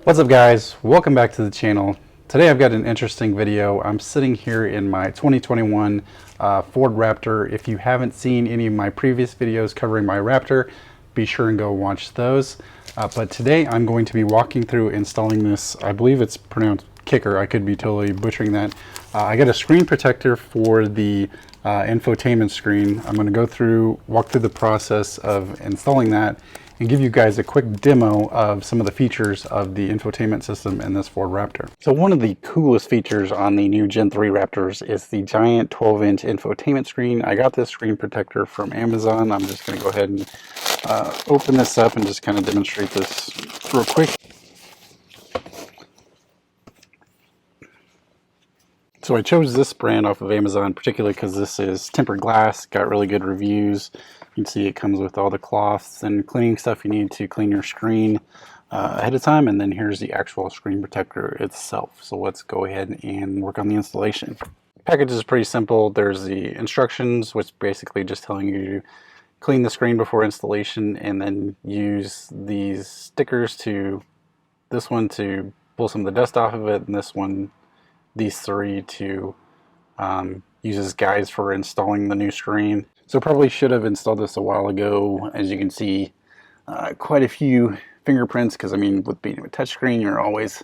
What's up guys, welcome back to the channel. Today I've got an interesting video. I'm sitting here in my 2021 Ford Raptor. If you haven't seen any of my previous videos covering my Raptor, be sure and go watch those. But today I'm going to be walking through installing this, I believe it's pronounced Kykr, I could be totally butchering that. I got a screen protector for the infotainment screen. I'm going to walk through the process of installing that and give you guys a quick demo of some of the features of the infotainment system in this Ford Raptor. So one of the coolest features on the new Gen 3 Raptors is the giant 12-inch infotainment screen. I got this screen protector from Amazon. I'm just going to go ahead and open this up and just kind of demonstrate this real quick. So I chose this brand off of Amazon particularly because this is tempered glass, got really good reviews. You can see it comes with all the cloths and cleaning stuff you need to clean your screen ahead of time, and then here's the actual screen protector itself. So let's go ahead and work on the installation. The package is pretty simple. There's the instructions, which basically just telling you to clean the screen before installation, and then use these stickers this one to pull some of the dust off of it, and this one, these three to use as guides for installing the new screen. So probably should have installed this a while ago. As you can see, quite a few fingerprints, because I mean, with being a touchscreen, you're always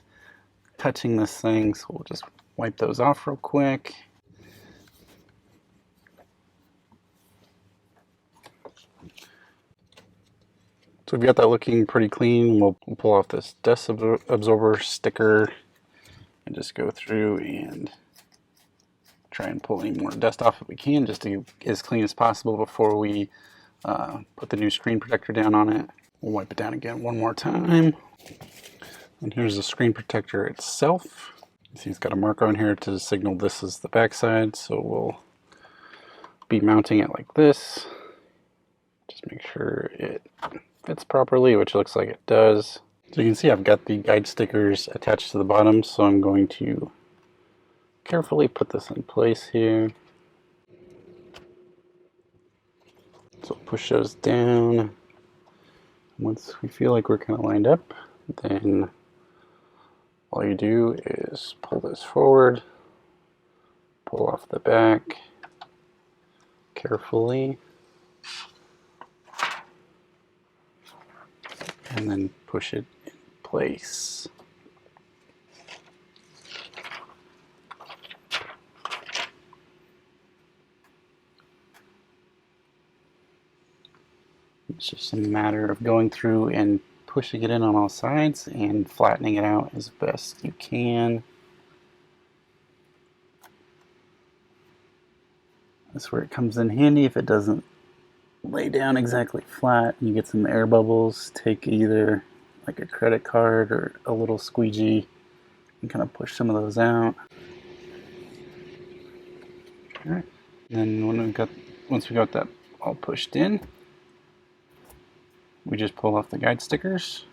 touching this thing. So we'll just wipe those off real quick. So we've got that looking pretty clean. We'll pull off this dust absorber sticker and just go through and try and pull any more dust off if we can, just to get as clean as possible before we put the new screen protector down on it. We'll wipe it down again one more time. And here's the screen protector itself. You see it's got a marker on here to signal this is the back side, so we'll be mounting it like this. Just make sure it fits properly, which looks like it does. So you can see I've got the guide stickers attached to the bottom, so I'm going to carefully put this in place here. So push those down. Once we feel like we're kind of lined up, then all you do is pull this forward, pull off the back carefully, and then push it in place. It's just a matter of going through and pushing it in on all sides and flattening it out as best you can. That's where it comes in handy. If it doesn't lay down exactly flat, you get some air bubbles. Take either like a credit card or a little squeegee and kind of push some of those out. All right. And then once we got that all pushed in, we just pull off the guide stickers,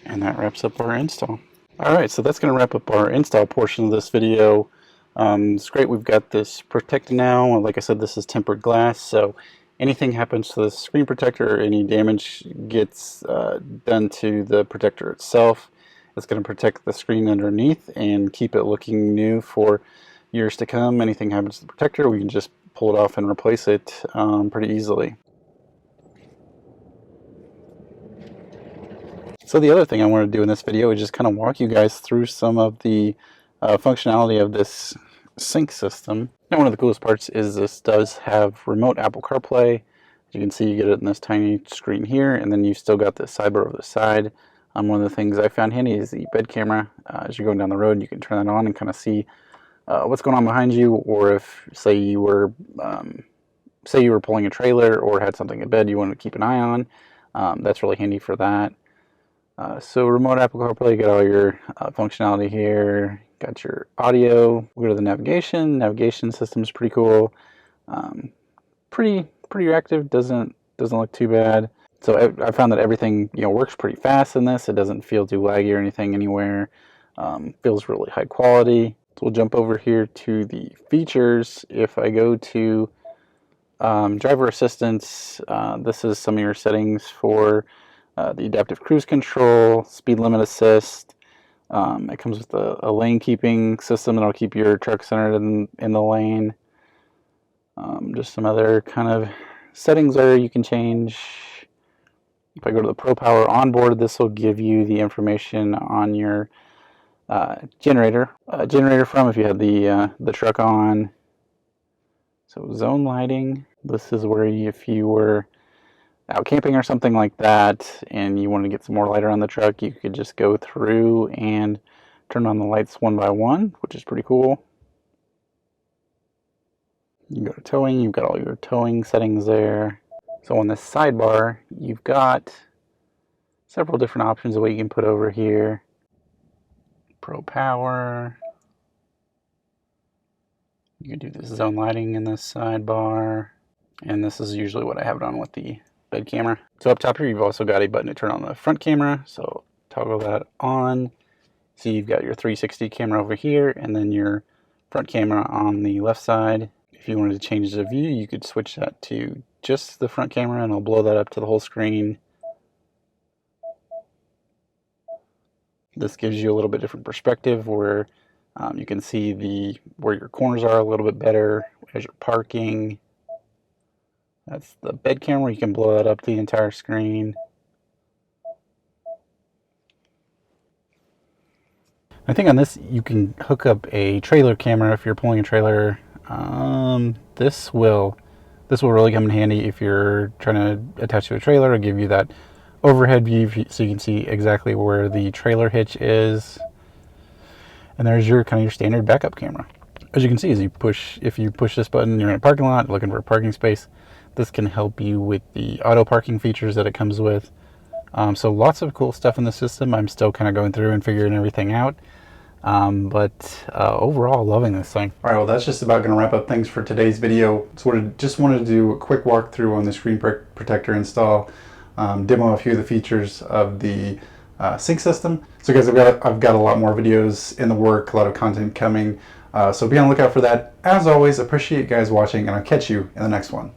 and that wraps up our install. Alright, so that's going to wrap up our install portion of this video. It's great we've got this protected now. Like I said, this is tempered glass, so anything happens to the screen protector or any damage gets done to the protector itself, it's going to protect the screen underneath and keep it looking new for years to come. Anything happens to the protector, we can just pull it off and replace it pretty easily. So the other thing I want to do in this video is just kind of walk you guys through some of the functionality of this sync system. Now, one of the coolest parts is this does have remote Apple CarPlay. As you can see, you get it in this tiny screen here, and then you've still got this sidebar over the side. One of the things I found handy is the bed camera. As you're going down the road, you can turn that on and kind of see what's going on behind you, or if, say you were pulling a trailer or had something in bed you wanted to keep an eye on. That's really handy for that. So remote Apple CarPlay, got all your functionality here. Got your audio. We go to the navigation. Navigation system is pretty cool. Pretty active. Doesn't look too bad. So I found that everything works pretty fast in this. It doesn't feel too laggy or anything anywhere. Feels really high quality. So we'll jump over here to the features. If I go to driver assistance, this is some of your settings for the adaptive cruise control, speed limit assist. It comes with a lane keeping system that'll keep your truck centered in the lane. Just some other kind of settings there you can change. If I go to the Pro Power onboard, this will give you the information on your generator from if you had the truck on. So zone lighting, this is where if you were out camping or something like that and you wanted to get some more light around the truck, you could just go through and turn on the lights one by one, which is pretty cool. You can go to towing, you've got all your towing settings there. So on this sidebar, you've got several different options of what you can put over here. Pro Power. You can do this zone lighting in this sidebar. And this is usually what I have it on with the bed camera. So up top here, you've also got a button to turn on the front camera. So toggle that on. So you've got your 360 camera over here and then your front camera on the left side. If you wanted to change the view, you could switch that to just the front camera and it'll blow that up to the whole screen. This gives you a little bit different perspective where you can see where your corners are a little bit better as you're parking. That's the bed camera. You can blow that up the entire screen. I think on this you can hook up a trailer camera if you're pulling a trailer. This will really come in handy if you're trying to attach to a trailer or give you that overhead view so you can see exactly where the trailer hitch is. And there's your kind of your standard backup camera. As you can see, if you push this button, you're in a parking lot looking for a parking space. This can help you with the auto parking features that it comes with. So lots of cool stuff in the system. I'm still kind of going through and figuring everything out. But overall, loving this thing. All right, well, that's just about going to wrap up things for today's video. Just wanted to do a quick walkthrough on the screen protector install, demo a few of the features of the sync system. So guys, I've got a lot more videos in the work, a lot of content coming. So be on the lookout for that. As always, appreciate you guys watching, and I'll catch you in the next one.